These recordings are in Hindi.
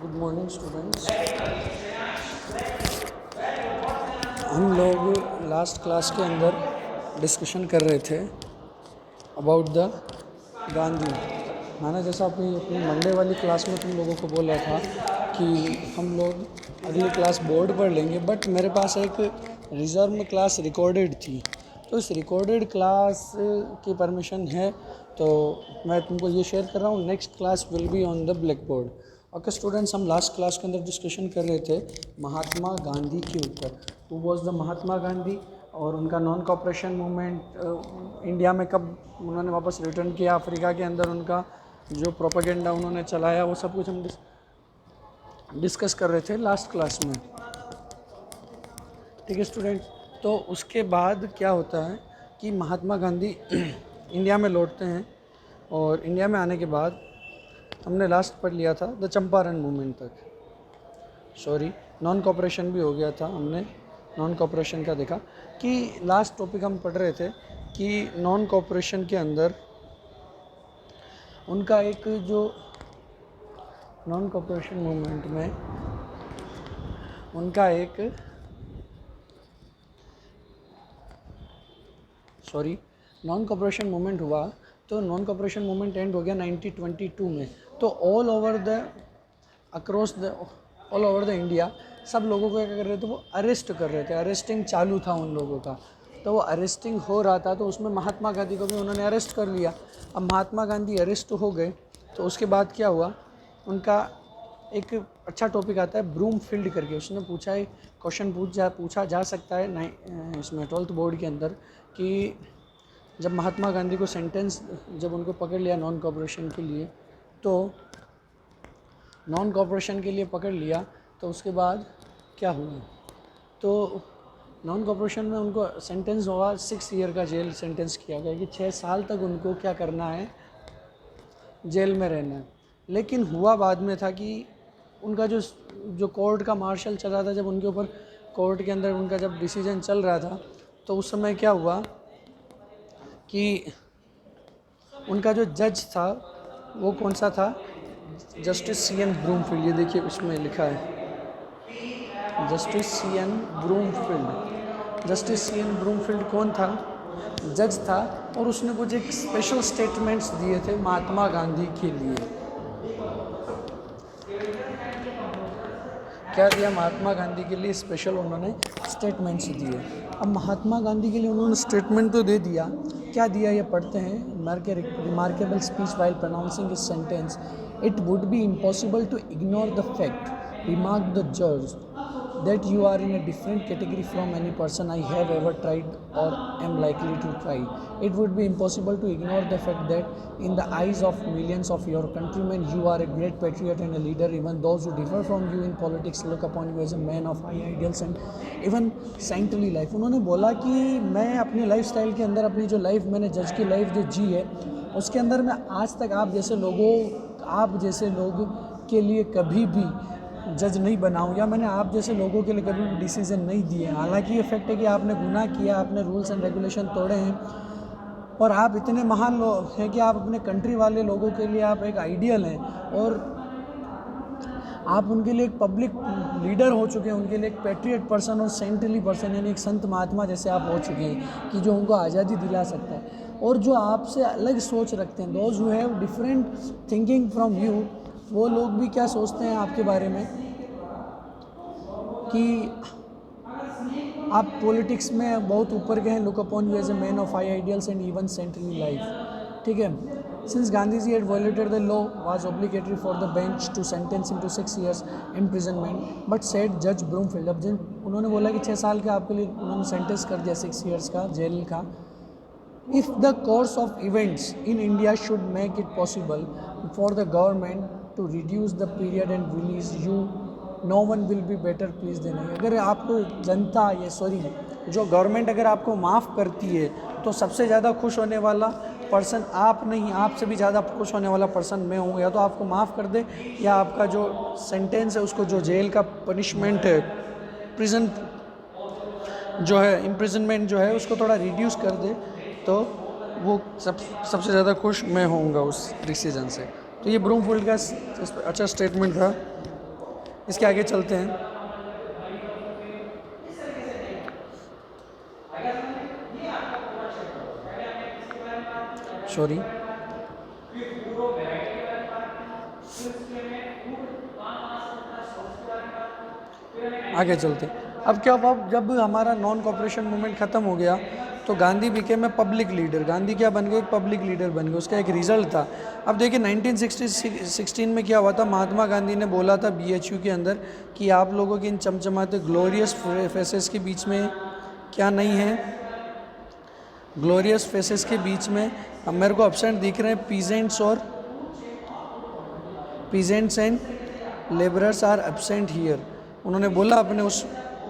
Good morning students. हम लोग लास्ट क्लास के अंदर डिस्कशन कर रहे थे अबाउट द गांधी। मैंने जैसा अपनी मंडे वाली क्लास में तुम लोगों को बोला था कि हम लोग अगली क्लास बोर्ड पर लेंगे, बट मेरे पास एक रिज़र्व में क्लास रिकॉर्डेड थी, तो इस रिकॉर्डेड क्लास की परमिशन है तो मैं तुमको ये शेयर कर रहा हूँ। Next class will be on the black board. Okay students, हम लास्ट क्लास के अंदर डिस्कशन कर रहे थे महात्मा गांधी के ऊपर। Who was the Mahatma Gandhi और उनका नॉन कॉपरेशन मूवमेंट इंडिया में कब उन्होंने वापस रिटर्न किया, अफ्रीका के अंदर उनका जो प्रोपेगेंडा उन्होंने चलाया, वो सब कुछ हम डिस्कस कर रहे थे लास्ट क्लास में। ठीक है स्टूडेंट, तो उसके बाद क्या होता है कि महात्मा गांधी इंडिया में लौटते हैं और इंडिया में आने के बाद हमने लास्ट पढ़ लिया था द चंपारण मूवमेंट तक। सॉरी, नॉन कॉपरेशन भी हो गया था, हमने नॉन कॉपरेशन का देखा कि लास्ट टॉपिक हम पढ़ रहे थे कि नॉन कॉपरेशन के अंदर उनका एक जो नॉन कॉपरेशन मूवमेंट में उनका एक नॉन कॉपरेशन मूवमेंट हुआ, तो नॉन कॉपरेशन मूवमेंट एंड हो गया 1922 में। तो ऑल ओवर द इंडिया सब लोगों को क्या कर रहे थे, वो अरेस्ट कर रहे थे, अरेस्टिंग चालू था उन लोगों का। तो वो अरेस्टिंग हो रहा था, तो उसमें महात्मा गांधी को भी उन्होंने अरेस्ट कर लिया। अब महात्मा गांधी अरेस्ट हो गए, तो उसके बाद क्या हुआ, उनका एक अच्छा टॉपिक आता है ब्रूमफील्ड करके। उसने पूछा है, क्वेश्चन पूछा जा सकता है इसमें 12th बोर्ड के अंदर कि जब महात्मा गांधी को सेंटेंस, जब उनको पकड़ लिया नॉन कॉपरेशन के लिए, तो नॉन कॉपरेशन के लिए पकड़ लिया, तो उसके बाद क्या हुआ, तो नॉन कॉपरेशन में उनको सेंटेंस हुआ 6 ईयर का जेल सेंटेंस किया गया कि 6 साल तक उनको क्या करना है, जेल में रहना है। लेकिन हुआ बाद में था कि उनका जो कोर्ट का मार्शल चल रहा था, जब उनके ऊपर कोर्ट के अंदर उनका जब डिसीजन चल रहा था, तो उस समय क्या हुआ कि उनका जो जज था वो कौन सा था, जस्टिस C.N. ब्रूमफील्ड। ये देखिए उसमें लिखा है justice C.N. Broomfield. Justice C.N. Broomfield कौन था, जज था, और उसने कुछ एक स्पेशल स्टेटमेंट्स दिए थे महात्मा गांधी के लिए। क्या दिया महात्मा गांधी के लिए, स्पेशल उन्होंने स्टेटमेंट्स दिए। अब महात्मा गांधी के लिए उन्होंने स्टेटमेंट तो दे दिया, क्या दिया ये पढ़ते हैं। Remarkable speech while pronouncing his sentence, it would be impossible to ignore the fact, remark the जज, that you are in a different category from any person I have ever tried or am likely to try. It would be impossible to ignore the fact that in the eyes of millions of your countrymen you are a great patriot and a leader. Even those who differ from you in politics look upon you as a man of high ideals and even saintly life. उन्होंने बोला कि मैं अपनी लाइफ स्टाइल के अंदर, अपनी जो लाइफ मैंने जज की लाइफ जो जी है, उसके अंदर मैं आज तक आप जैसे लोग के लिए कभी भी जज नहीं बनाऊँ, या मैंने आप जैसे लोगों के लिए कभी भी डिसीज़न नहीं दिए। हालांकि ये फैक्ट है कि आपने गुनाह किया, आपने रूल्स एंड रेगुलेशन तोड़े हैं, और आप इतने महान लोग हैं कि आप अपने कंट्री वाले लोगों के लिए आप एक आइडियल हैं, और आप उनके लिए एक पब्लिक लीडर हो चुके हैं, उनके लिए एक पैट्रियट पर्सन और सेंटली पर्सन, यानी एक संत महात्मा जैसे आप हो चुके हैं कि जो उनको आज़ादी दिला सकता है। और जो आपसे अलग सोच रखते हैं, those who have different thinking from you, वो लोग भी क्या सोचते हैं आपके बारे में कि आप पॉलिटिक्स में बहुत ऊपर के हैं। Look upon you as a man of high ideals and even saintly life. ठीक है, since Gandhi ji had violated the law was obligatory for the bench to sentence him to 6 years imprisonment, but said जज ब्रूमफील्ड। अब उन्होंने बोला कि 6 साल के आपके लिए उन्होंने सेंटेंस कर दिया 6 years का जेल का। If the course of events in India should make it possible for the government to reduce the period and release you, no one will be better pleased than I. अगर आपको जनता जो गवर्नमेंट अगर आपको माफ़ करती है, तो सबसे ज़्यादा खुश होने वाला पर्सन आप नहीं, आपसे भी ज़्यादा खुश होने वाला पर्सन मैं हूँ। या तो आपको माफ़ कर दे, या आपका जो सेंटेंस है उसको, जो जेल का पनिशमेंट है, प्रिजन जो है, इम्प्रिजनमेंट जो है, उसको थोड़ा रिड्यूस कर दे, तो वो सबसे ज़्यादा खुश मैं होऊंगा उस डिसीजन से। तो ये ब्रूमफील्ड का अच्छा स्टेटमेंट था। इसके आगे चलते हैं। सॉरी, आगे चलते हैं। अब क्या हुआ, जब हमारा नॉन कॉपरेशन मूवमेंट ख़त्म हो गया तो Gandhi became a public leader. Gandhi क्या बन गए, एक पब्लिक लीडर बन गए, उसका एक रिजल्ट था। अब देखिए 1916 में क्या हुआ था, महात्मा गांधी ने बोला था BHU के अंदर कि आप लोगों के इन चमचमाते ग्लोरियस फेसेस के बीच में क्या नहीं है, ग्लोरियस फेसेस के बीच में अब मेरे को एब्सेंट दिख रहे हैं peasants and labourers are absent here, उन्होंने बोला अपने उस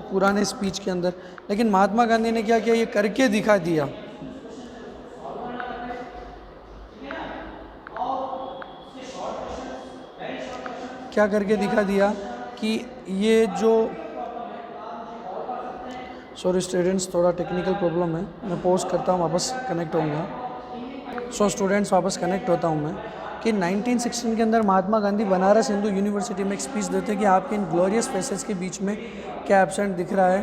पुराने स्पीच के अंदर। लेकिन महात्मा गांधी ने क्या किया, ये करके दिखा दिया। क्या करके दिखा दिया कि ये जो, सॉरी स्टूडेंट्स, थोड़ा टेक्निकल प्रॉब्लम है, मैं पॉज करता हूँ, वापस कनेक्ट होऊंगा। सो स्टूडेंट्स, वापस कनेक्ट होता हूँ मैं कि 1916 के अंदर महात्मा गांधी बनारस हिंदू यूनिवर्सिटी में एक स्पीच देते हैं कि आपके इन ग्लोरियस फेसेस के बीच में क्या एब्सेंट दिख रहा है,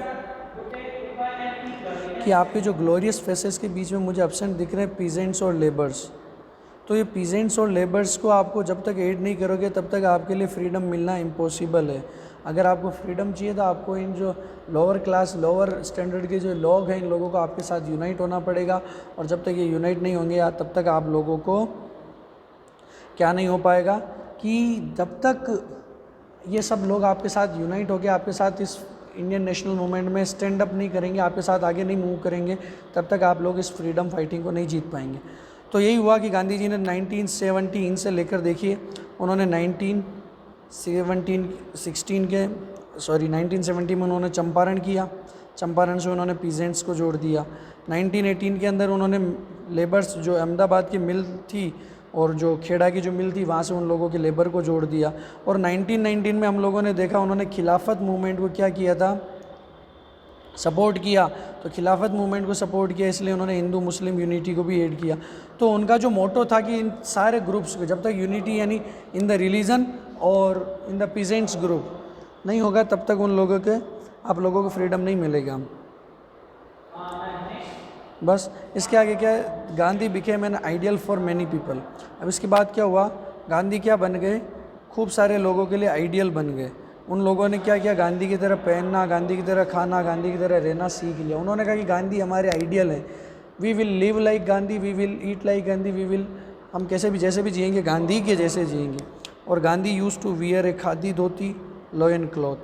कि आपके जो ग्लोरियस फेसेस के बीच में मुझे एब्सेंट दिख रहे हैं पीजेंट्स और लेबर्स। तो ये पीजेंट्स और लेबर्स को आपको जब तक एड नहीं करोगे तब तक आपके लिए फ्रीडम मिलना इम्पॉसिबल है। अगर आपको फ्रीडम चाहिए तो आपको इन जो लोअर क्लास, लोअर स्टैंडर्ड के जो लोग हैं, इन लोगों को आपके साथ यूनाइट होना पड़ेगा। और जब तक ये यूनाइट नहीं होंगे या तब तक आप लोगों को क्या नहीं हो पाएगा, कि जब तक ये सब लोग आपके साथ यूनाइट होकर आपके साथ इस इंडियन नेशनल मूवमेंट में स्टैंड अप नहीं करेंगे, आपके साथ आगे नहीं मूव करेंगे, तब तक आप लोग इस फ्रीडम फाइटिंग को नहीं जीत पाएंगे। तो यही हुआ कि गांधी जी ने 1917 से लेकर, देखिए उन्होंने 1917 में उन्होंने चंपारण किया, चंपारण से उन्होंने पीजेंट्स को जोड़ दिया। 1918 के अंदर उन्होंने लेबर्स, जो अहमदाबाद की मिल थी और जो खेड़ा की जो मिल थी, वहाँ से उन लोगों के लेबर को जोड़ दिया। और 1919 में हम लोगों ने देखा उन्होंने खिलाफत मूवमेंट को क्या किया था, सपोर्ट किया। तो खिलाफत मूवमेंट को सपोर्ट किया, इसलिए उन्होंने हिंदू मुस्लिम यूनिटी को भी ऐड किया। तो उनका जो मोटो था कि इन सारे ग्रुप्स को जब तक यूनिटी यानी इन द रिलीजन और इन द पीजेंट्स ग्रुप नहीं होगा तब तक उन लोगों के, आप लोगों को फ्रीडम नहीं मिलेगा। बस इसके आगे क्या है, Gandhi became an ideal for many people. अब इसके बाद क्या हुआ, गांधी क्या बन गए, खूब सारे लोगों के लिए आइडियल बन गए। उन लोगों ने क्या किया, गांधी की तरह पहनना, गांधी की तरह खाना, गांधी की तरह रहना सीख लिया। उन्होंने कहा कि गांधी हमारे आइडियल है, we will live like Gandhi, we will eat like Gandhi, हम कैसे भी जैसे भी जिएंगे गांधी के जैसे जिएंगे। और Gandhi use to wear a khadi dhoti loin cloth.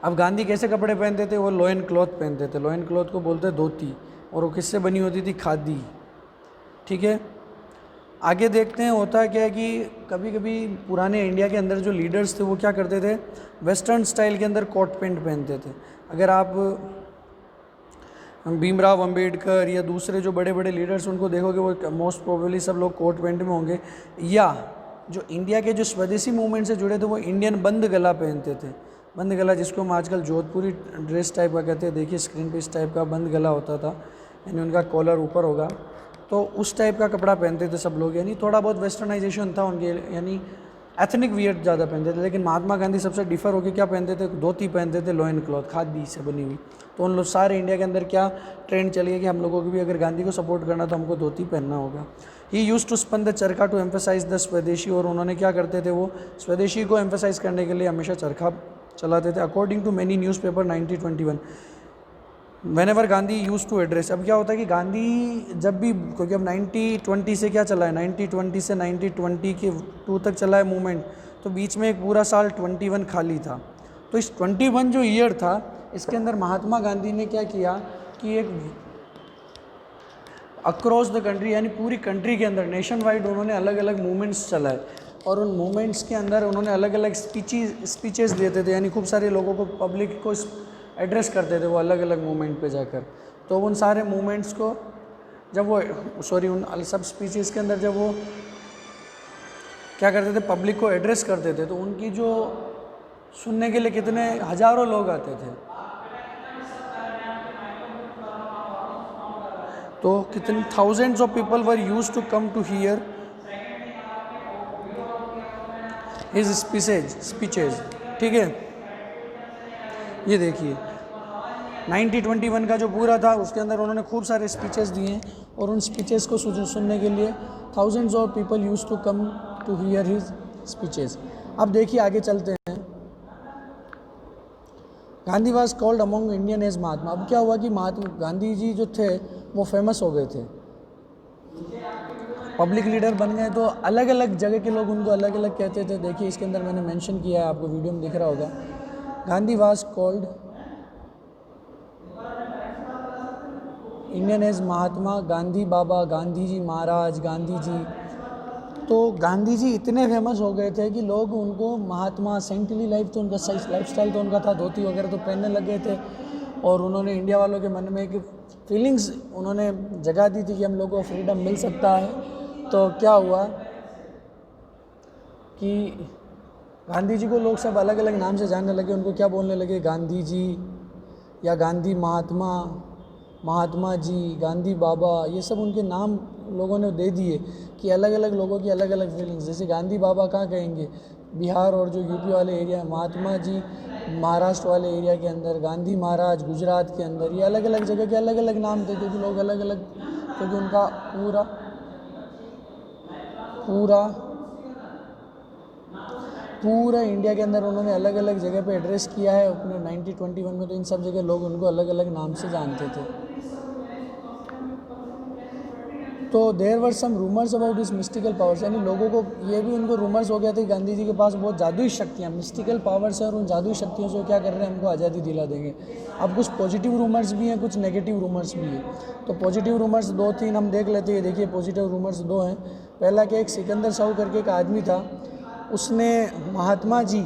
अब गांधी कैसे कपड़े पहनते थे, वो लोयन क्लॉथ पहनते थे। लोयन क्लॉथ को बोलते धोती, और वो किससे बनी होती थी, खादी। ठीक है, आगे देखते हैं होता है क्या है कि कभी कभी पुराने इंडिया के अंदर जो लीडर्स थे वो क्या करते थे, वेस्टर्न स्टाइल के अंदर कोट पैंट पहनते थे। अगर आप भीमराव अंबेडकर या दूसरे जो बड़े बड़े लीडर्स उनको देखोगे, वो मोस्ट प्रोबेबली सब लोग कोट पैंट में होंगे। या जो इंडिया के जो स्वदेशी मूवमेंट से जुड़े थे वो इंडियन बंद गला पहनते थे। बंद गला जिसको हम आजकल जोधपुरी ड्रेस टाइप का कहते हैं, देखिए स्क्रीन पे इस टाइप का बंद गला होता था, यानी उनका कॉलर ऊपर होगा, तो उस टाइप का कपड़ा पहनते थे सब लोग। यानी थोड़ा बहुत वेस्टर्नाइजेशन था उनके, यानी एथनिक वियर ज़्यादा पहनते थे। लेकिन महात्मा गांधी सबसे डिफर होकर क्या पहनते थे, धोती पहनते थे, लोयन क्लॉथ, खादी से बनी हुई। तो उन लोग सारे इंडिया के अंदर क्या ट्रेंड चली है कि हम लोगों को भी अगर गांधी को सपोर्ट करना तो हमको धोती पहनना होगा। ही यूज़ टू स्पन द चरखा टू एम्फेसाइज द स्वदेशी। और उन्होंने क्या करते थे, वो स्वदेशी को एम्फेसाइज करने के लिए हमेशा चरखा चलाते थे। According to many newspaper 1921 whenever Gandhi use to address. अब क्या होता है कि गांधी जब भी, क्योंकि अब 1920 से क्या चला है, 1920 से 1922 तक चला है मूवमेंट, तो बीच में एक पूरा साल 21 खाली था। तो इस 21 जो ईयर था, इसके अंदर महात्मा गांधी ने क्या किया कि एक अक्रॉस द कंट्री, यानी पूरी कंट्री के अंदर नेशन वाइड उन्होंने अलग अलग मूवमेंट्स चलाए। और उन मूवमेंट्स के अंदर उन्होंने अलग अलग स्पीचेस देते थे, यानी खूब सारे लोगों को, पब्लिक को एड्रेस करते थे वो अलग अलग मूवमेंट पे जाकर। तो उन सारे मूवमेंट्स को जब वो, उन सब स्पीचेस के अंदर जब वो क्या करते थे, पब्लिक को एड्रेस करते थे, तो उनकी जो सुनने के लिए कितने हज़ारों लोग आते थे। तो कितने thousands of people were used to come to hear his speeches. ठीक है, ये देखिए 1921 का जो पूरा था उसके अंदर उन्होंने खूब सारे स्पीचेस दिए हैं और उन स्पीचेस को सुनने के लिए thousands of people use to come to hear his speeches. अब देखिए आगे चलते हैं। Gandhi was called among Indian as Mahatma. अब क्या हुआ कि महात्मा गांधी जी जो थे वो फेमस हो गए थे, पब्लिक लीडर बन गए, तो अलग अलग जगह के लोग उनको अलग अलग कहते थे। देखिए इसके अंदर मैंने मेंशन किया है, आपको वीडियो में दिख रहा होगा। Gandhi was called Indian as Mahatma, Gandhi बाबा, गांधी जी महाराज, गांधी जी। तो गांधी जी इतने फेमस हो गए थे कि लोग उनको महात्मा, सेंटली लाइफ तो उनका लाइफ स्टाइल तो उनका था, धोती वगैरह तो पहनने लग गए थे। और उन्होंने इंडिया वालों के मन में एक फीलिंग्स उन्होंने जगा दी थी कि हम लोगों को फ्रीडम मिल सकता है। तो क्या हुआ कि गांधी जी को लोग सब अलग अलग नाम से जानने लगे। उनको क्या बोलने लगे, गांधी जी या गांधी महात्मा, महात्मा जी, गांधी बाबा, ये सब उनके नाम लोगों ने दे दिए कि अलग अलग लोगों की अलग अलग फीलिंग्स। जैसे गांधी बाबा कहाँ कहेंगे, बिहार और जो यूपी वाले एरिया, महात्मा जी महाराष्ट्र वाले एरिया के अंदर, गांधी महाराज गुजरात के अंदर, ये अलग अलग जगह के अलग अलग नाम थे क्योंकि लोग अलग अलग, क्योंकि उनका पूरा इंडिया के अंदर उन्होंने अलग अलग जगह पे एड्रेस किया है अपने 1921 में। तो इन सब जगह लोग उनको अलग अलग नाम से जानते थे। तो there were some rumours about his mystical powers, यानी लोगों को ये भी उनको रूमर्स हो गया था कि गांधी जी के पास बहुत जादुई शक्तियाँ, मिस्टिकल पावर्स हैं और उन जादुई शक्तियों से क्या कर रहे हैं, हमको आज़ादी दिला देंगे। अब कुछ पॉजिटिव रूमर्स भी हैं, कुछ नेगेटिव रूमर्स भी हैं। तो पॉजिटिव रूमर्स 2-3 हम देख लेते हैं। देखिए पॉजिटिव रूमर्स 2 हैं। पहला कि एक सिकंदर साहू करके एक आदमी था, उसने महात्मा जी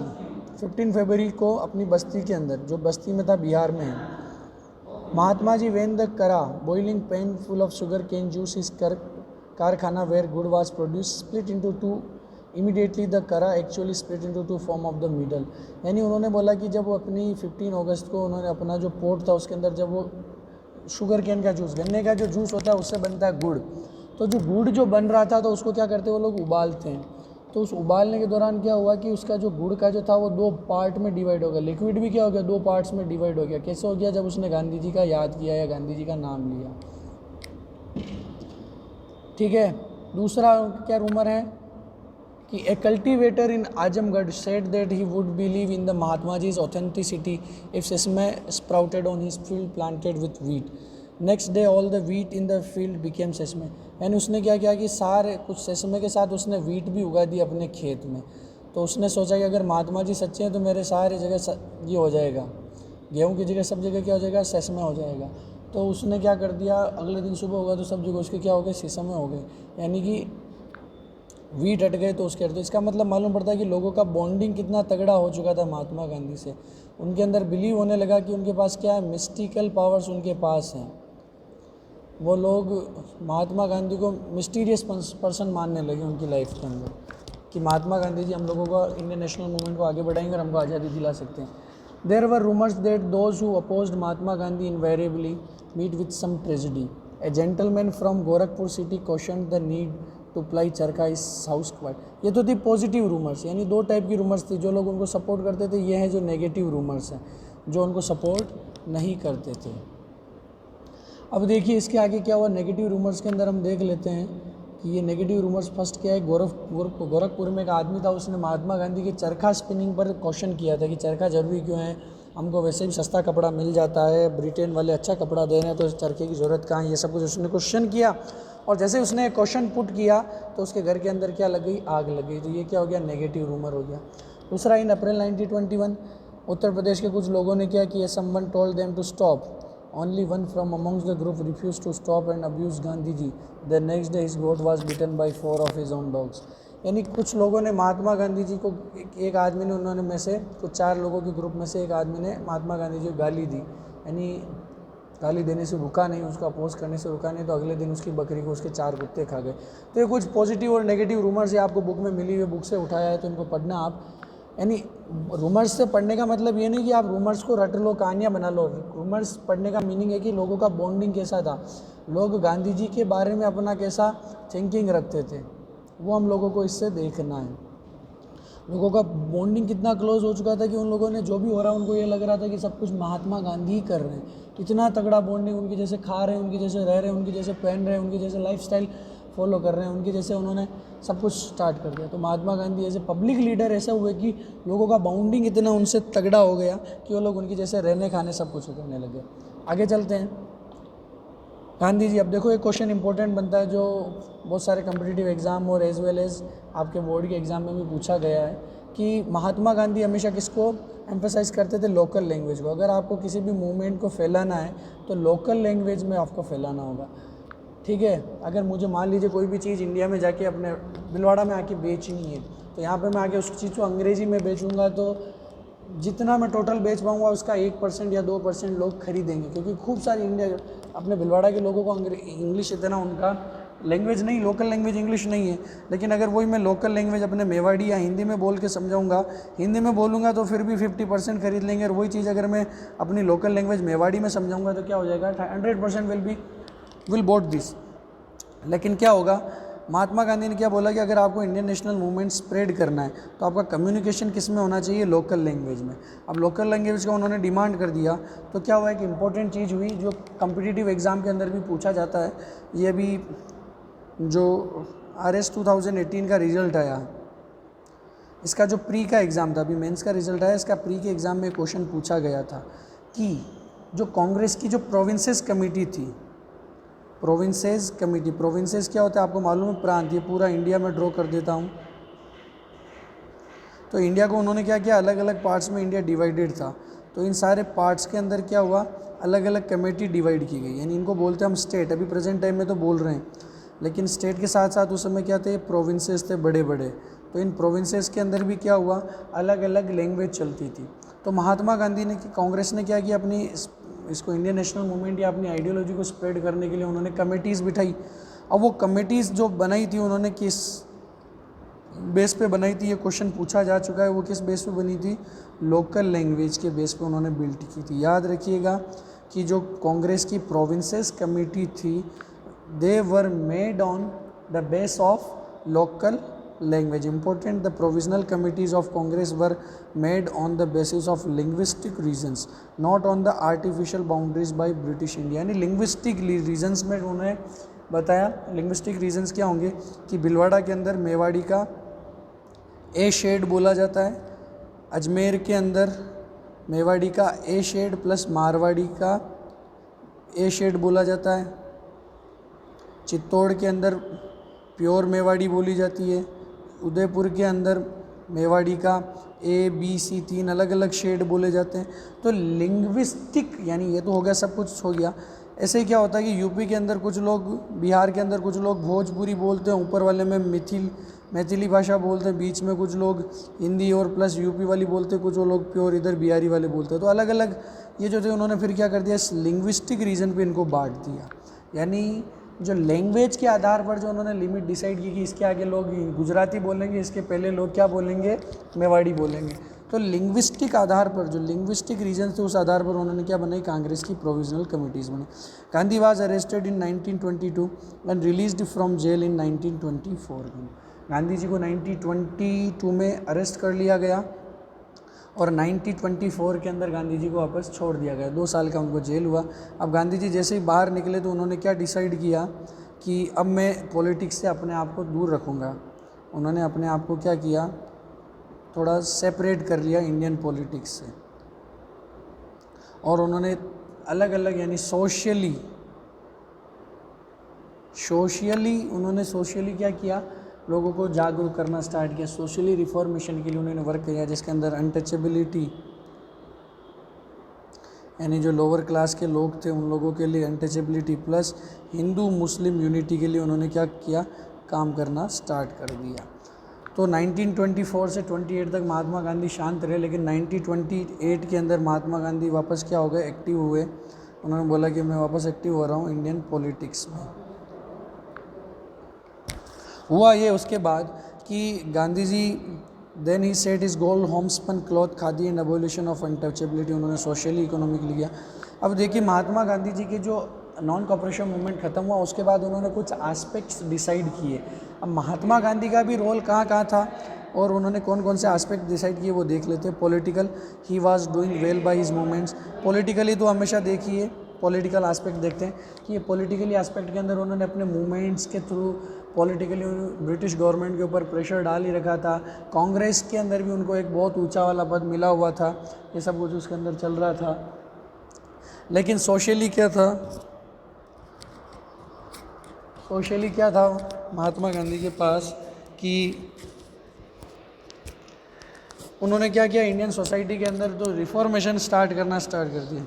15 फरवरी को अपनी बस्ती के अंदर, जो बस्ती में था बिहार में है, Mahatma ji when the karah boiling pan full of sugar cane juice is karkhana where gur was produce split into two immediately the karah actually split into two form of the middle. यानी उन्होंने बोला कि जब वो अपनी 15 अगस्त को उन्होंने अपना जो पोर्ट था उसके अंदर जब वो शुगर केन का जूस, गन्ने का जो जूस होता है उससे बनता है गुड़, तो जो गुड़ जो बन रहा था तो उसको क्या करते हैं वो लोग उबालते हैं। तो उस उबालने के दौरान क्या हुआ कि उसका जो गुड़ का जो था वो 2 पार्ट में डिवाइड हो गया। लिक्विड भी क्या हो गया, 2 पार्ट्स में डिवाइड हो गया। कैसे हो गया, जब उसने गांधी जी का याद किया या गांधी जी का नाम लिया। ठीक है। दूसरा क्या रूमर है कि a cultivator in Azamgarh said that he would believe in the Mahatma ji's authenticity if sesame sprouted on his field planted with wheat. Next day all the wheat in the field became sesame. यानी उसने क्या किया कि सारे कुछ सेसमे के साथ उसने वीट भी उगा दी अपने खेत में। तो उसने सोचा कि अगर महात्मा जी सच्चे हैं तो मेरे सारे जगह ये हो जाएगा, गेहूँ की जगह सब जगह क्या हो जाएगा, सेसमे हो जाएगा। तो उसने क्या कर दिया, अगले दिन सुबह होगा तो सब जगह उसके क्या हो गए, सेसमे हो गए, यानी कि वीट हट गए तो उसके अर्थ। इसका मतलब मालूम पड़ता है कि लोगों का बॉन्डिंग कितना तगड़ा हो चुका था महात्मा गांधी से। उनके अंदर बिलीव होने लगा कि उनके पास क्या है, मिस्टिकल पावर्स उनके पास हैं। वो लोग महात्मा गांधी को मिस्टीरियस पर्सन मानने लगे उनकी लाइफ के अंदर कि महात्मा गांधी जी हम लोगों को इंडियन नेशनल मूवमेंट को आगे बढ़ाएंगे और हमको आज़ादी दिला सकते हैं। There were rumours that those who opposed Mahatma Gandhi invariably meet with some tragedy. A gentleman from Gorakhpur city question the need to ply charkha इस हाउस क्वाइट। ये तो थी पॉजिटिव रूमर्स, यानी 2 टाइप की रूमर्स थी, जो लोग उनको सपोर्ट करते थे। ये है जो नेगेटिव रूमर्स हैं, जो उनको सपोर्ट नहीं करते थे। अब देखिए इसके आगे क्या हुआ। नेगेटिव रूमर्स के अंदर हम देख लेते हैं कि ये नेगेटिव रूमर्स फर्स्ट क्या है, गोरखपुर में एक आदमी था, उसने महात्मा गांधी के चरखा स्पिनिंग पर क्वेश्चन किया था कि चरखा जरूरी क्यों है, हमको वैसे भी सस्ता कपड़ा मिल जाता है, ब्रिटेन वाले अच्छा कपड़ा दे रहे हैं तो चरखे की ज़रूरत कहाँ है, ये सब कुछ उसने क्वेश्चन किया। और जैसे उसने क्वेश्चन पुट किया तो उसके घर के अंदर क्या लग गई, आग लग गई। तो ये क्या हो गया, नेगेटिव रूमर हो गया। दूसरा, इन अप्रैल 1921 उत्तर प्रदेश के कुछ लोगों ने क्या किया, someone told them to stop. Only one from amongst the group refused to stop and abused Gandhi ji. The next day his goat was bitten by 4 of his own dogs. यानी कुछ लोगों ने महात्मा गांधी जी को, एक आदमी ने, उन्होंने में से कुछ 4 लोगों के ग्रुप में से एक आदमी ने महात्मा गांधी जी को गाली दी। यानी गाली देने से रुका नहीं, उसको अपोज करने से रुका नहीं, तो अगले दिन उसकी बकरी को उसके 4 कुत्ते खा गए। तो ये कुछ पॉजिटिव और नेगेटिव रूमर्स है, आपको बुक में मिली हुई, बुक से उठाया है तो इनको पढ़ना आप। यानी रूमर्स से पढ़ने का मतलब ये नहीं कि आप रूमर्स को रट लो, कहानियाँ बना लो। रूमर्स पढ़ने का मीनिंग है कि लोगों का बॉन्डिंग कैसा था, लोग गांधी जी के बारे में अपना कैसा थिंकिंग रखते थे, वो हम लोगों को इससे देखना है। लोगों का बॉन्डिंग कितना क्लोज हो चुका था कि उन लोगों ने जो भी हो रहा है उनको ये लग रहा था कि सब कुछ महात्मा गांधी ही कर रहे हैं। इतना तगड़ा बॉन्डिंग, उनके जैसे खा रहे हैं, उनके जैसे रह रहे हैं, उनके जैसे पहन रहे हैं, उनके जैसे लाइफस्टाइल फॉलो कर रहे हैं, उनके जैसे उन्होंने सब कुछ स्टार्ट कर दिया। तो महात्मा गांधी ऐसे पब्लिक लीडर ऐसा हुए कि लोगों का बाउंडिंग इतना उनसे तगड़ा हो गया कि वो लोग उनके जैसे रहने खाने सब कुछ करने लगे। आगे चलते हैं। गांधी जी, अब देखो एक क्वेश्चन इंपॉर्टेंट बनता है जो बहुत सारे कम्पिटिटिव एग्ज़ाम और एज वेल एज आपके बोर्ड के एग्ज़ाम में भी पूछा गया है कि महात्मा गांधी हमेशा किसको एम्फेसाइज करते थे? लोकल लैंग्वेज को। अगर आपको किसी भी मूवमेंट को फैलाना है तो लोकल लैंग्वेज में आपको फैलाना होगा, ठीक है। अगर मुझे मान लीजिए कोई भी चीज़ इंडिया में जाके अपने भिलवाड़ा में आके बेचनी है, तो यहाँ पे मैं आके उस चीज़ को अंग्रेज़ी में बेचूंगा तो जितना मैं टोटल बेच पाऊँगा उसका 1% या 2% लोग खरीदेंगे, क्योंकि खूब सारी इंडिया अपने भिलवाड़ा के लोगों को इंग्लिश इतना उनका लैंग्वेज नहीं, लोकल लैंग्वेज इंग्लिश नहीं है। लेकिन अगर वही मैं लोकल लैंग्वेज अपने मेवाड़ी या हिंदी में बोल के समझाऊंगा, हिंदी में बोलूँगा तो फिर भी 50% खरीद लेंगे। और वही चीज़ अगर मैं अपनी लोकल लैंग्वेज मेवाड़ी में समझाऊंगा तो क्या हो जाएगा? 100% विल बोट दिस। लेकिन क्या होगा? महात्मा गांधी ने क्या बोला कि अगर आपको इंडियन नेशनल मूवमेंट स्प्रेड करना है तो आपका कम्युनिकेशन किस में होना चाहिए? लोकल लैंग्वेज में। अब लोकल लैंग्वेज का उन्होंने डिमांड कर दिया तो क्या हुआ? एक इंपॉर्टेंट चीज़ हुई जो कम्पिटिटिव एग्ज़ाम के अंदर भी पूछा जाता है। ये भी जो RS 2018 का रिजल्ट आया, इसका जो प्री का एग्ज़ाम था, अभी मेंस का रिजल्ट आया, इसका प्री के एग्ज़ाम में क्वेश्चन पूछा गया था कि जो कांग्रेस की जो प्रोविंसेस कमेटी थी, प्रोविंसेस कमेटी, प्रोविंसेस क्या होता है आपको मालूम है? प्रांत। ये पूरा इंडिया में ड्रॉ कर देता हूँ। तो इंडिया को उन्होंने क्या किया? अलग अलग पार्ट्स में इंडिया डिवाइडेड था, तो इन सारे पार्ट्स के अंदर क्या हुआ? अलग अलग कमेटी डिवाइड की गई, यानी इनको बोलते हैं हम स्टेट। अभी प्रेजेंट टाइम में तो बोल रहे हैं, लेकिन स्टेट के साथ साथ उस समय क्या थे? प्रोविंसेस थे बड़े बड़े। तो इन प्रोविंसेस के अंदर भी क्या हुआ? अलग अलग लैंग्वेज चलती थी। तो महात्मा गांधी ने, कांग्रेस ने क्या किया? अपनी इसको इंडियन नेशनल मूवमेंट या अपनी आइडियोलॉजी को स्प्रेड करने के लिए उन्होंने कमेटीज़ बिठाई। अब वो कमेटीज़ जो बनाई थी उन्होंने किस बेस पे बनाई थी? ये क्वेश्चन पूछा जा चुका है। वो किस बेस पे बनी थी? लोकल लैंग्वेज के बेस पे उन्होंने बिल्ड की थी। याद रखिएगा कि जो कांग्रेस की प्रोविंसेस कमेटी थी, they were made on the base of local language. Important, the provisional committees of Congress were made on the basis of linguistic reasons, not on the artificial boundaries by British India. यानी linguistic reasons में उन्होंने बताया। linguistic reasons क्या होंगे कि भिलवाड़ा के अंदर मेवाड़ी का ए शेड बोला जाता है, अजमेर के अंदर मेवाड़ी का ए शेड प्लस मारवाड़ी का ए शेड बोला जाता है, चित्तौड़ के अंदर प्योर मेवाड़ी बोली जाती है, उदयपुर के अंदर मेवाड़ी का ABC 3 अलग अलग शेड बोले जाते हैं। तो लिंग्विस्टिक, यानी ये तो हो गया, सब कुछ हो गया। ऐसे ही क्या होता है कि यूपी के अंदर कुछ लोग, बिहार के अंदर कुछ लोग भोजपुरी बोलते हैं, ऊपर वाले में मैथिली भाषा बोलते हैं, बीच में कुछ लोग हिंदी और प्लस यूपी वाली बोलते हैं, कुछ वो लोग प्योर इधर बिहारी वाले बोलते हैं। तो अलग अलग ये जो थे उन्होंने फिर क्या कर दिया? इस लिंग्विस्टिक रीजन पे इनको बांट दिया। यानी जो लैंग्वेज के आधार पर जो उन्होंने लिमिट डिसाइड की कि इसके आगे लोग गुजराती बोलेंगे, इसके पहले लोग क्या बोलेंगे? मेवाड़ी बोलेंगे। तो लिंग्विस्टिक आधार पर, जो लिंग्विस्टिक रीजन थे, उस आधार पर उन्होंने क्या बनाई? कांग्रेस की प्रोविजनल कमिटीज़ बनी। Gandhi was arrested in 1922 and released from jail in 1924। Gandhi ji को 1922 में अरेस्ट कर लिया गया और 1924 के अंदर गांधी जी को वापस छोड़ दिया गया। 2 साल का उनको जेल हुआ। अब गांधी जी जैसे ही बाहर निकले तो उन्होंने क्या डिसाइड किया कि अब मैं पॉलिटिक्स से अपने आप को दूर रखूँगा। उन्होंने अपने आप को क्या किया? थोड़ा सेपरेट कर लिया इंडियन पॉलिटिक्स से, और उन्होंने अलग अलग, यानी सोशली उन्होंने सोशली क्या किया? लोगों को जागरूक करना स्टार्ट किया। सोशली रिफॉर्मेशन के लिए उन्होंने वर्क किया, जिसके अंदर अनटचेबिलिटी, यानी जो लोअर क्लास के लोग थे उन लोगों के लिए untouchability, plus Hindu Muslim unity के लिए उन्होंने क्या किया? काम करना स्टार्ट कर दिया। तो 1924 से 28 तक महात्मा गांधी शांत रहे, लेकिन 1928 के अंदर महात्मा गांधी वापस क्या हो गए? एक्टिव हुए। उन्होंने बोला कि मैं वापस एक्टिव हो रहा हूँ इंडियन पॉलिटिक्स में। हुआ ये उसके बाद कि Gandhi ji then he set is goal homespun cloth, khadi and abolition of untouchability, उन्होंने सोशली इकोनॉमिक लिया। अब देखिए महात्मा गांधी जी के जो नॉन कॉपरेशन मूवमेंट ख़त्म हुआ उसके बाद उन्होंने कुछ एस्पेक्ट्स डिसाइड किए। अब महात्मा गांधी का भी रोल कहाँ था? और उन्होंने कौन कौन से एस्पेक्ट डिसाइड किए वो देख लेते हैं। Political, he was doing well by his movements. Politically तो हमेशा देखिए पॉलिटिकल एस्पेक्ट देखते हैं कि ये पॉलिटिकली एस्पेक्ट के अंदर उन्होंने अपने मूवमेंट्स के थ्रू पॉलिटिकली ब्रिटिश गवर्नमेंट के ऊपर प्रेशर डाल ही रखा था। कांग्रेस के अंदर भी उनको एक बहुत ऊंचा वाला पद मिला हुआ था, ये सब कुछ उसके अंदर चल रहा था। लेकिन सोशली क्या था, सोशली क्या था महात्मा गांधी के पास कि उन्होंने क्या किया, इंडियन सोसाइटी के अंदर तो रिफॉर्मेशन स्टार्ट कर दिया।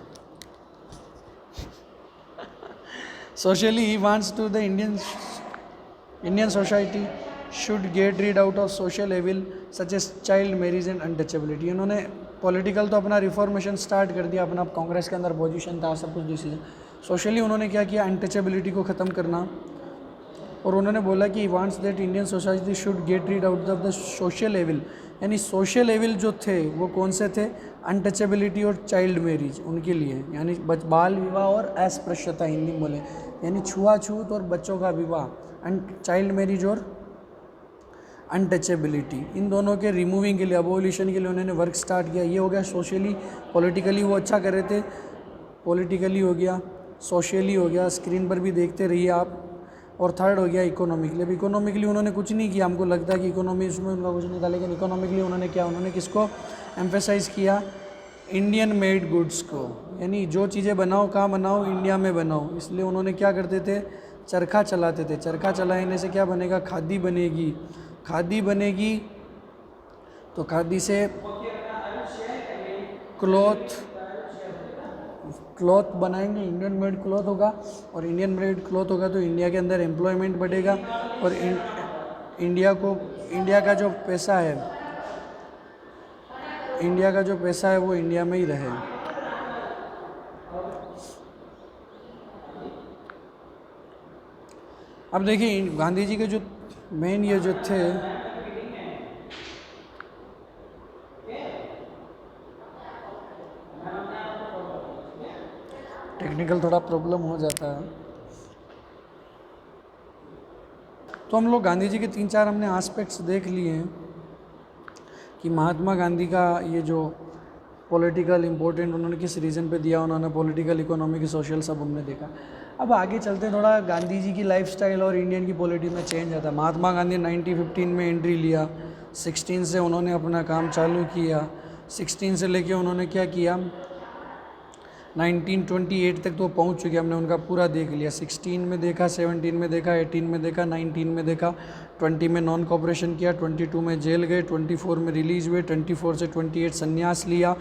Socially he wants to the Indian society should get rid out of social evil such as child marriage and untouchability. उन्होंने पॉलिटिकल तो अपना रिफॉर्मेशन स्टार्ट कर दिया, अपना कांग्रेस के अंदर पोजीशन था, सब कुछ डिसीजन। सोशली उन्होंने क्या किया, अनटचेबिलिटी को ख़त्म करना, और उन्होंने बोला कि wants that Indian society should get rid out of the social evil, यानी सोशल एविल जो थे वो कौन से थे, अनटचेबिलिटी और चाइल्ड मैरिज उनके लिए, यानी बाल विवाह और अस्पृश्यता हिंदी में बोले, यानी छुआछूत और बच्चों का विवाह, चाइल्ड मैरिज और अनटचेबिलिटी, इन दोनों के रिमूविंग के लिए, अबोलिशन के लिए उन्होंने वर्क स्टार्ट किया। ये हो गया सोशली। पॉलिटिकली वो अच्छा कर रहे थे, पॉलिटिकली हो गया, सोशली हो गया, स्क्रीन पर भी देखते रहिए आप। और थर्ड हो गया इकोनॉमिकली। अब इकोनॉमिकली उन्होंने कुछ नहीं किया, हमको लगता है कि इकोनॉमी उसमें उनका कुछ नहीं था, लेकिन इकोनॉमिकली उन्होंने क्या, उन्होंने किसको एम्फेसाइज़ किया, इंडियन मेड गुड्स को, यानी जो चीज़ें बनाओ कहाँ बनाओ, इंडिया में बनाओ। इसलिए उन्होंने क्या करते थे, चरखा चलाते थे। चरखा चलाने से क्या बनेगा, खादी बनेगी। खादी बनेगी तो खादी से क्लॉथ बनाएंगे, इंडियन मेड क्लॉथ होगा, और इंडियन मेड क्लॉथ होगा तो इंडिया के अंदर एम्प्लॉयमेंट बढ़ेगा, और इंडिया का जो पैसा है वो इंडिया में ही रहे। अब देखिए गांधी जी के जो मेन ये जो थे, टेक्निकल थोड़ा प्रॉब्लम हो जाता है, तो हम लोग गांधी जी के 3-4 हमने एस्पेक्ट्स देख लिए हैं कि महात्मा गांधी का ये जो पॉलिटिकल इम्पोर्टेंट उन्होंने किस रीज़न पे दिया, उन्होंने पॉलिटिकल, इकोनॉमिक, सोशल सब हमने देखा। अब आगे चलते हैं, थोड़ा गांधी जी की लाइफस्टाइल और इंडियन की पॉलिटी में चेंज आता है। महात्मा गांधी 1915 में एंट्री लिया, 16 से उन्होंने अपना काम चालू किया, 16 से लेके उन्होंने क्या किया, 1928 तक तो पहुंच चुके, हमने उनका पूरा देख लिया। 16 में देखा, 17 में देखा, 18 में देखा, 19 में देखा, 20 में नॉन कॉपरेशन किया, 22 में जेल गए, 24 में रिलीज हुए, 24 से 28 संन्यास लिया,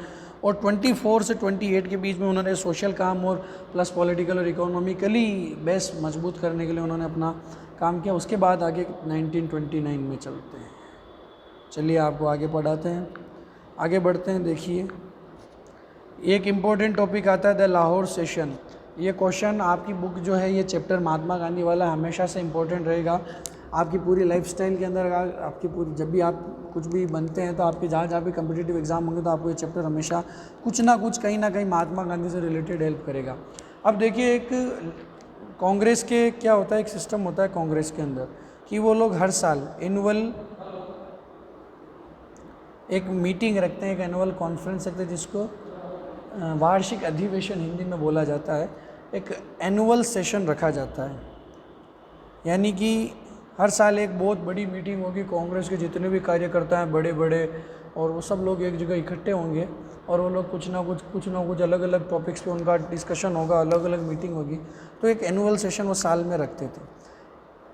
और 24 से 28 के बीच में उन्होंने सोशल काम और प्लस पॉलिटिकल और इकोनॉमिकली बेस मजबूत करने के लिए उन्होंने अपना काम किया। उसके बाद आगे 1929 में चलते हैं। चलिए आपको आगे पढ़ाते हैं, आगे बढ़ते हैं। देखिए एक इम्पोर्टेंट टॉपिक आता है द लाहौर सेशन। ये क्वेश्चन आपकी बुक जो है, ये चैप्टर महात्मा गांधी वाला हमेशा से इम्पोर्टेंट रहेगा आपकी पूरी लाइफस्टाइल के अंदर। आपकी पूरी जब भी आप कुछ भी बनते हैं तो आपके जहाँ भी कम्पिटिटिव एग्जाम होंगे तो आपको ये चैप्टर हमेशा कुछ ना कुछ कहीं ना कहीं महात्मा गांधी से रिलेटेड हेल्प करेगा। अब देखिए एक कांग्रेस के क्या होता है, एक सिस्टम होता है कांग्रेस के अंदर कि वो लोग हर साल एनुअल एक मीटिंग रखते हैं, एक एनुअल कॉन्फ्रेंस रखते हैं, जिसको वार्षिक अधिवेशन हिंदी में बोला जाता है। एक एनुअल सेशन रखा जाता है, यानी कि हर साल एक बहुत बड़ी मीटिंग होगी, कांग्रेस के जितने भी कार्यकर्ता हैं बड़े बड़े, और वो सब लोग एक जगह इकट्ठे होंगे, और वो लोग कुछ ना कुछ अलग अलग टॉपिक्स पे उनका डिस्कशन होगा, अलग अलग मीटिंग होगी। तो एक एनुअल सेशन वो साल में रखते थे।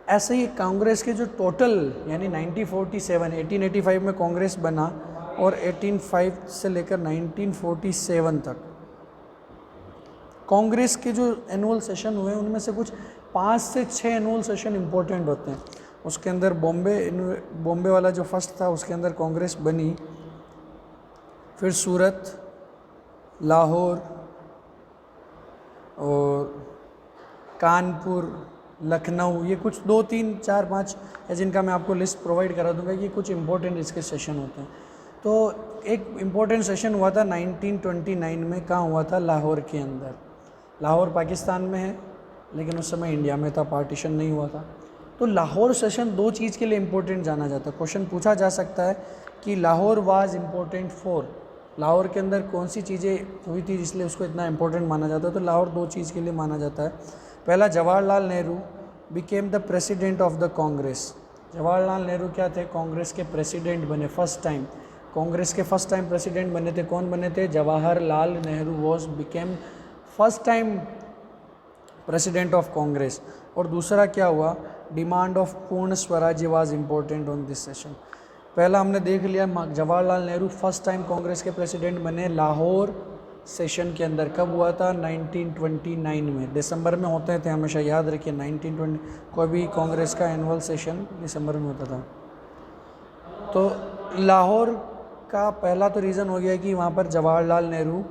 ऐसे ही कांग्रेस के जो टोटल, यानी 1885 में कांग्रेस बना, और 1805 से लेकर 1947 तक कांग्रेस के जो एनुअल सेशन हुए उनमें से कुछ 5 से 6 एनुअल सेशन इम्पोर्टेंट होते हैं। उसके अंदर बॉम्बे वाला जो फर्स्ट था उसके अंदर कांग्रेस बनी, फिर सूरत, लाहौर और कानपुर, लखनऊ, ये कुछ 2, 3, 4, 5 है जिनका मैं आपको लिस्ट प्रोवाइड करा दूंगा। ये कुछ इंपॉर्टेंट इसके सेशन होते हैं। तो एक इम्पोर्टेंट सेशन हुआ था 1929 में, कहाँ हुआ था, लाहौर के अंदर। लाहौर पाकिस्तान में है, लेकिन उस समय इंडिया में था, पार्टीशन नहीं हुआ था। तो लाहौर सेशन दो चीज़ के लिए इम्पोर्टेंट जाना जाता है। क्वेश्चन पूछा जा सकता है कि Lahore was important for, Lahore के अंदर कौन सी चीज़ें हुई थी जिसलिए उसको इतना इम्पोर्टेंट माना जाता है। तो लाहौर दो चीज़ के लिए माना जाता है। पहला, Jawaharlal Nehru became the president of the Congress. Jawaharlal Nehru क्या थे? कांग्रेस के प्रेसिडेंट बने फर्स्ट टाइम। कांग्रेस के फर्स्ट टाइम प्रेसिडेंट बने थे। कौन बने थे? Jawaharlal Nehru was became first time president of Congress. और दूसरा क्या हुआ? डिमांड ऑफ पूर्ण स्वराज्य was important on this session. पहला हमने देख लिया, जवाहरलाल नेहरू फर्स्ट टाइम कांग्रेस के प्रेसिडेंट बने लाहौर सेशन के अंदर। कब हुआ था? 1929 में। दिसंबर में होते थे, हमेशा याद रखिए। 1920 कोई भी कांग्रेस का एनुअल सेशन दिसंबर में होता था। तो लाहौर का पहला तो रीज़न हो गया कि वहाँ पर जवाहरलाल नेहरू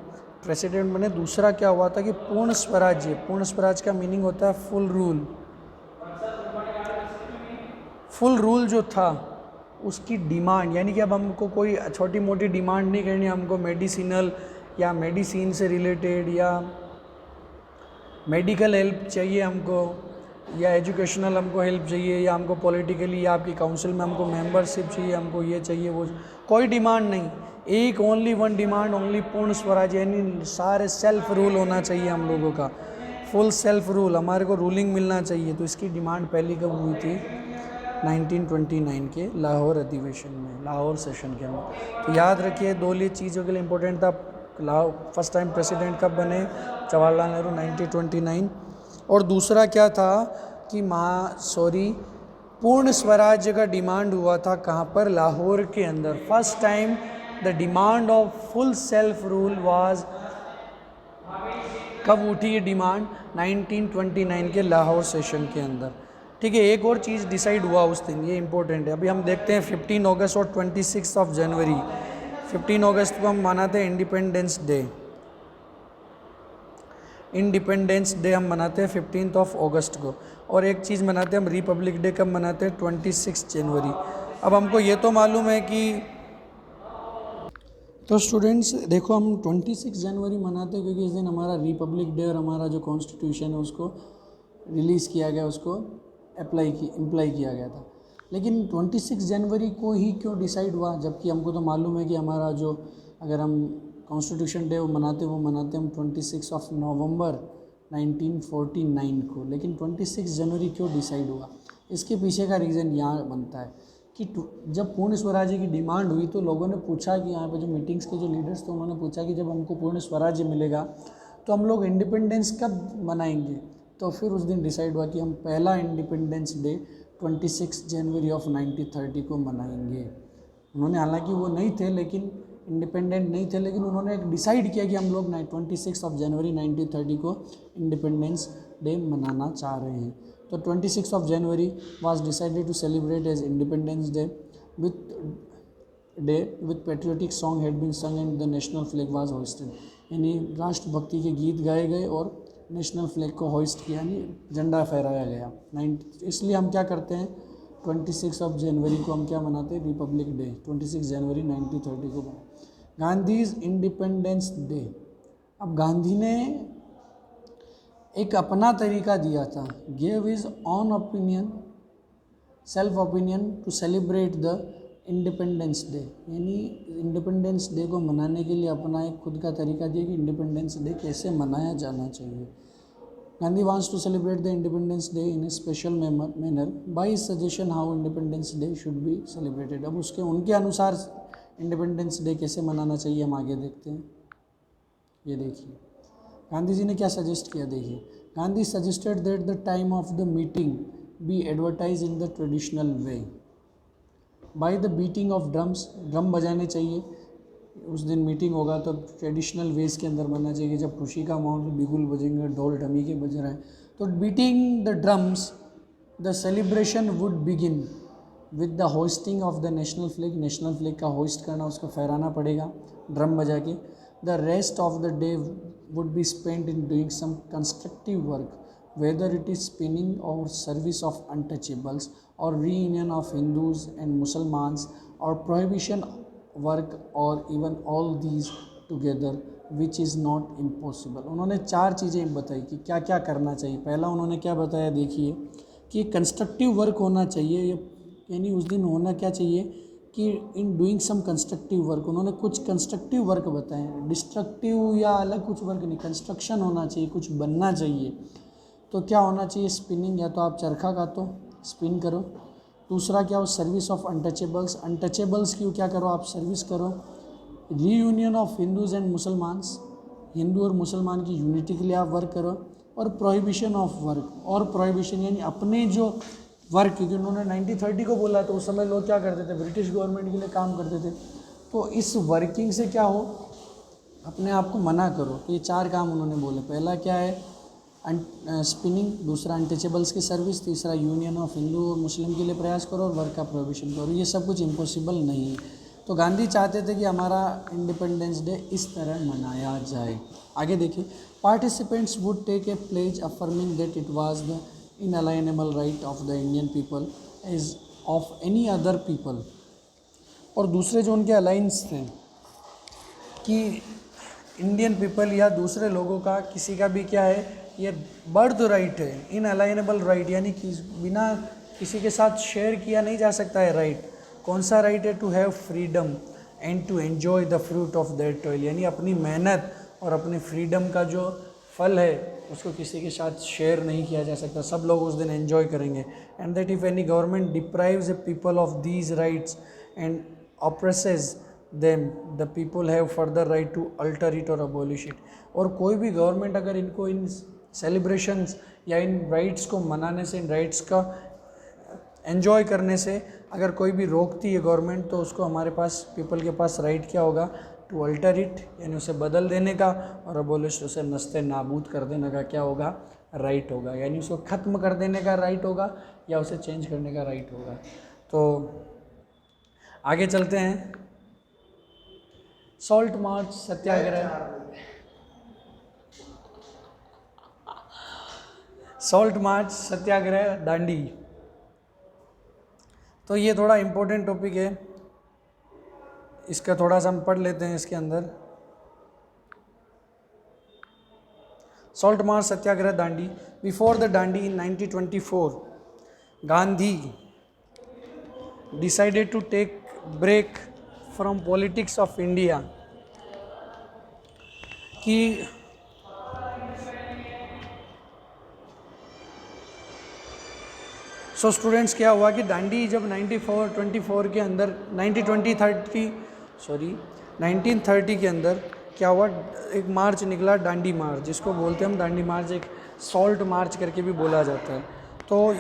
प्रेसिडेंट बने। दूसरा क्या हुआ था कि पूर्ण स्वराज्य, पूर्ण स्वराज का मीनिंग होता है फुल रूल। फुल रूल जो था उसकी डिमांड, यानी कि अब हमको कोई छोटी मोटी डिमांड नहीं करनी, हमको मेडिसिनल या मेडिसिन से रिलेटेड या मेडिकल हेल्प चाहिए हमको, या एजुकेशनल हमको हेल्प चाहिए, या हमको पॉलिटिकली या आपकी काउंसिल में हमको मेंबरशिप चाहिए, हमको ये चाहिए वो, कोई डिमांड नहीं। एक ओनली वन डिमांड, ओनली पूर्ण स्वराज, यानी सारे सेल्फ रूल होना चाहिए हम लोगों का, फुल सेल्फ रूल, हमारे को रूलिंग मिलना चाहिए। तो इसकी डिमांड पहली कब हुई थी? 1929 के लाहौर अधिवेशन में, लाहौर सेशन के अंदर। तो याद रखिए, दो लिए चीज़ों के लिए इम्पोर्टेंट था। फर्स्ट टाइम प्रेसिडेंट कब बने? जवाहरलाल नेहरू 1929। और दूसरा क्या था कि पूर्ण स्वराज्य का डिमांड हुआ था कहाँ पर? लाहौर के अंदर। First time the demand of full self rule was, कब उठी ये डिमांड? 1929 के लाहौर सेशन के अंदर। ठीक है, एक और चीज़ डिसाइड हुआ उस दिन, ये इंपॉर्टेंट है। अभी हम देखते हैं 15 अगस्त और 26 ऑफ जनवरी। 15 अगस्त को हम मनाते हैं इंडिपेंडेंस डे। इंडिपेंडेंस डे हम मनाते हैं 15 अगस्त को। और एक चीज़ मनाते हैं हम, रिपब्लिक डे कब मनाते हैं? 26 जनवरी। अब हमको ये तो मालूम है कि, तो स्टूडेंट्स देखो, हम 26 जनवरी मनाते हैं क्योंकि इस दिन हमारा रिपब्लिक डे और हमारा जो कॉन्स्टिट्यूशन है उसको रिलीज़ किया गया, उसको इम्प्लाई किया गया था। लेकिन 26 जनवरी को ही क्यों डिसाइड हुआ? जबकि हमको तो मालूम है कि हमारा जो, अगर हम कॉन्स्टिट्यूशन डे वो मनाते हम 26 ऑफ नवंबर 1949 को। लेकिन 26 जनवरी क्यों डिसाइड हुआ? इसके पीछे का रीज़न यहाँ बनता है कि जब पूर्ण स्वराज्य की डिमांड हुई तो लोगों ने पूछा कि यहाँ पे जो मीटिंग्स के जो लीडर्स थे उन्होंने पूछा कि जब हमको पूर्ण स्वराज्य मिलेगा तो हम लोग इंडिपेंडेंस कब मनाएंगे? तो फिर उस दिन डिसाइड हुआ कि हम पहला इंडिपेंडेंस डे 26 जनवरी ऑफ 1930 को मनाएंगे। उन्होंने, हालांकि वो नहीं थे, लेकिन इंडिपेंडेंट नहीं थे, लेकिन उन्होंने एक डिसाइड किया कि हम लोग 26 ऑफ जनवरी 1930 को इंडिपेंडेंस डे मनाना चाह रहे हैं। तो 26 of January was decided to celebrate as Independence Day with patriotic song had been sung and the national flag was hoisted. यानी राष्ट्रभक्ति के गीत गाए गए और नेशनल फ्लैग को होइस्ट किया, यानी झंडा फहराया गया। इसलिए हम क्या करते हैं, 26 ऑफ जनवरी को हम क्या मनाते हैं? Republic day. 26 जनवरी 1930 को गांधीज इंडिपेंडेंस डे। अब गांधी ने एक अपना तरीका दिया था, give his own opinion, self opinion to celebrate the independence day. यानी इंडिपेंडेंस डे को मनाने के लिए अपना एक खुद का तरीका दिया कि इंडिपेंडेंस डे कैसे मनाया जाना चाहिए। Gandhi wants to celebrate the Independence Day in a special manner by his suggestion how Independence Day should be celebrated। अब उनके अनुसार इंडिपेंडेंस डे कैसे मनाना चाहिए हम आगे देखते हैं। ये देखिए गांधी जी ने क्या सजेस्ट किया, देखिए। Gandhi suggested that the time of the meeting be advertise in the traditional way by the beating of drums. Drum बजाने चाहिए उस दिन मीटिंग होगा तो ट्रेडिशनल वेज के अंदर बनना चाहिए। जब खुशी का माहौल, बिगुल बजेंगे, ढोल ढमीके बज रहे हैं, तो beating the drums the celebration would begin with the hosting of the national flag. National flag का होस्ट करना, उसको फहराना पड़ेगा ड्रम बजा के। The rest of the day would be spend in doing some constructive work, whether it is spinning or service of untouchables or reunion of Hindus and Muslims or prohibition work or even all these together which is not impossible। उन्होंने 4 चीज़ें बताई कि क्या क्या करना चाहिए। पहला उन्होंने क्या बताया, देखिए कि कंस्ट्रक्टिव वर्क होना चाहिए, यानी उस दिन होना क्या चाहिए कि in doing some constructive work, उन्होंने कुछ कंस्ट्रक्टिव वर्क बताए, डिस्ट्रक्टिव या अलग कुछ वर्क नहीं, कंस्ट्रक्शन होना चाहिए, कुछ बनना चाहिए। तो क्या होना चाहिए, स्पिनिंग, या तो आप चरखा काटो, स्पिन करो। दूसरा क्या हो, सर्विस ऑफ अनटचेबल्स, अनटचेबल्स की क्या करो आप, सर्विस करो। Reunion of Hindus and Musalmans, Hindu और मुसलमान की यूनिटी के लिए आप वर्क करो। और प्रोहिबिशन ऑफ वर्क, और प्रोहिबिशन यानी अपने जो वर्क, क्योंकि उन्होंने 1930 को बोला, तो उस समय लोग क्या करते थे, ब्रिटिश गवर्नमेंट के लिए काम करते थे। तो इस वर्किंग से क्या हो, अपने आप को मना करो। तो ये 4 काम उन्होंने बोले। पहला क्या है, स्पिनिंग, दूसरा अनटचेबल्स की सर्विस, तीसरा यूनियन ऑफ हिंदू और मुस्लिम के लिए प्रयास करो, और वर्क का प्रोहिबिशन करो। ये सब कुछ इम्पॉसिबल नहीं है। तो गांधी चाहते थे कि हमारा इंडिपेंडेंस डे इस तरह मनाया जाए। आगे देखिए, participants would take a pledge affirming that it was the inalienable right of the Indian people as of any other people. और दूसरे जो उनके अलाइंस थे कि इंडियन पीपल या दूसरे लोगों का किसी का भी क्या है, ये बर्थ राइट है, इनअलाइनेबल राइट, यानी कि बिना किसी के साथ शेयर किया नहीं जा सकता है राइट। कौन सा राइट है, to have freedom and to enjoy the fruit of their toil, यानी अपनी मेहनत और अपनी फ्रीडम का जो फल है उसको किसी के साथ शेयर नहीं किया जा सकता, सब लोग उस दिन एन्जॉय करेंगे। And that if any government deprives a people of these rights and oppresses them, the people have further right to alter it और अबॉलिश इट। और कोई भी गवर्नमेंट अगर इनको इन सेलिब्रेशंस या इन राइट्स को मनाने से, इन राइट्स का एन्जॉय करने से अगर कोई भी रोकती है गवर्नमेंट, तो उसको हमारे पास, पीपल के पास राइट क्या होगा, टू अल्टर इट, यानी उसे बदल देने का, और अबॉलिश, उसे नस्ते नाबूद कर देने का क्या होगा, राइट होगा, यानी उसको ख़त्म कर देने का राइट होगा या उसे चेंज करने का राइट होगा। तो आगे चलते हैं, सॉल्ट मार्च सत्याग्रह, सॉल्ट मार्च सत्याग्रह दांडी। तो ये थोड़ा इम्पोर्टेंट टॉपिक है, इसका थोड़ा सा हम पढ़ लेते हैं इसके अंदर। Salt march satyagraha Dandi. Before the Dandi in 1924, Gandhi decided to take break from politics of India, कि सो स्टूडेंट्स क्या हुआ कि दांडी जब 1924 के अंदर 1930 के अंदर क्या हुआ, एक मार्च निकला, दांडी मार्च, जिसको बोलते हैं हम दांडी मार्च, एक सॉल्ट मार्च करके भी बोला जाता है। तो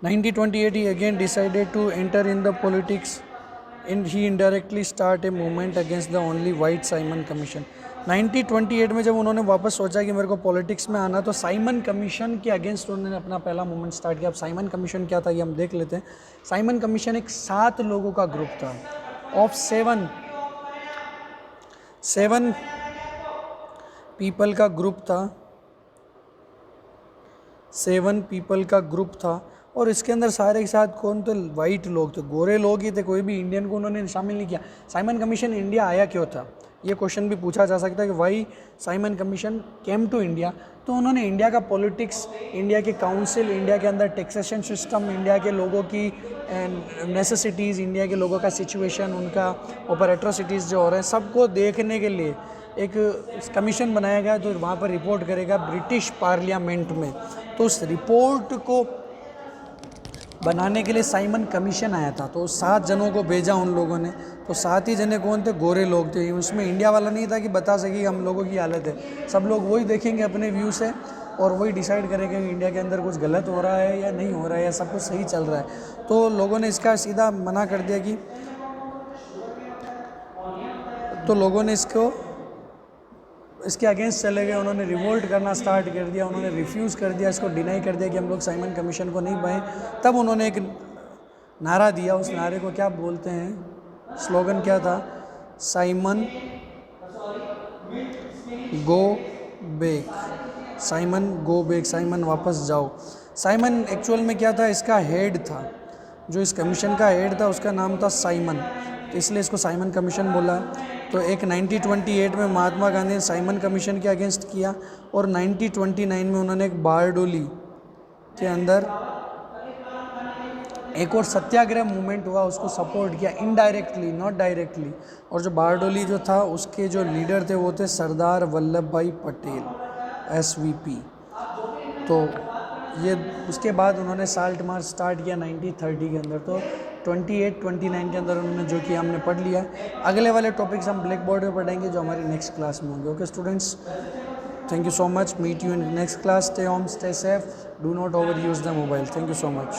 1928 he again decided to enter in the politics, and he indirectly start a movement against the only white Simon commission. 1928 में जब उन्होंने वापस सोचा कि मेरे को पॉलिटिक्स में आना, तो साइमन कमीशन के अगेंस्ट उन्होंने अपना पहला मूवमेंट स्टार्ट किया। अब साइमन कमीशन क्या था ये हम देख लेते हैं। साइमन कमीशन एक 7 लोगों का ग्रुप था, ऑफ 7 पीपल का ग्रुप था, 7 पीपल का ग्रुप था। और इसके अंदर सारे के साथ कौन थे, वाइट लोग थे, गोरे लोग ही थे, कोई भी इंडियन को उन्होंने शामिल नहीं किया। साइमन कमीशन इंडिया आया क्यों था, ये क्वेश्चन भी पूछा जा सकता है कि why Simon commission came to India. तो उन्होंने इंडिया का पॉलिटिक्स, इंडिया के काउंसिल, इंडिया के अंदर टैक्सेशन सिस्टम, इंडिया के लोगों की नेसेसिटीज़, इंडिया के लोगों का सिचुएशन, उनका ऊपर एट्रोसिटीज़ जो हो रहे हैं, सबको देखने के लिए एक कमीशन बनाया गया, जो वहाँ पर रिपोर्ट करेगा ब्रिटिश पार्लियामेंट में। तो उस रिपोर्ट को बनाने के लिए साइमन कमीशन आया था। तो 7 जनों को भेजा उन लोगों ने। तो 7 ही जने कौन थे, गोरे लोग थे। उसमें इंडिया वाला नहीं था कि बता सके हम लोगों की हालत है। सब लोग वही देखेंगे अपने व्यू से और वही डिसाइड करेंगे कि इंडिया के अंदर कुछ गलत हो रहा है या नहीं हो रहा है, या सब कुछ सही चल रहा है। तो लोगों ने इसका सीधा मना कर दिया कि, तो लोगों ने इसके अगेंस्ट चले गए, उन्होंने रिवोल्ट करना स्टार्ट कर दिया, उन्होंने रिफ्यूज़ कर दिया, इसको डिनाई कर दिया कि हम लोग साइमन कमीशन को नहीं पाएँ। तब उन्होंने एक नारा दिया, उस नारे को क्या बोलते हैं, स्लोगन क्या था, Simon go back, Simon go back, Simon वापस जाओ। साइमन एक्चुअल में क्या था, इसका हेड था, जो इस कमीशन का हेड था उसका नाम था साइमन। तो इसलिए इसको साइमन कमीशन बोला। तो एक 1928 में महात्मा गांधी ने साइमन कमीशन के अगेंस्ट किया, और 1929 में उन्होंने एक बारडोली के अंदर एक और सत्याग्रह मूवमेंट हुआ, उसको सपोर्ट किया इनडायरेक्टली, नॉट डायरेक्टली। और जो बारडोली जो था उसके जो लीडर थे वो थे सरदार वल्लभ भाई पटेल, SVP। तो ये उसके बाद उन्होंने साल्ट मार्च स्टार्ट किया 1930 के अंदर। तो 28-29 के अंदर उन्होंने जो किया हमने पढ़ लिया। अगले वाले टॉपिक्स हम ब्लैक बोर्ड पे पढ़ेंगे जो हमारी नेक्स्ट क्लास में होंगे। Okay students, thank you so much, meet you in next class, stay home, stay safe, do not overuse the mobile. Thank you so much.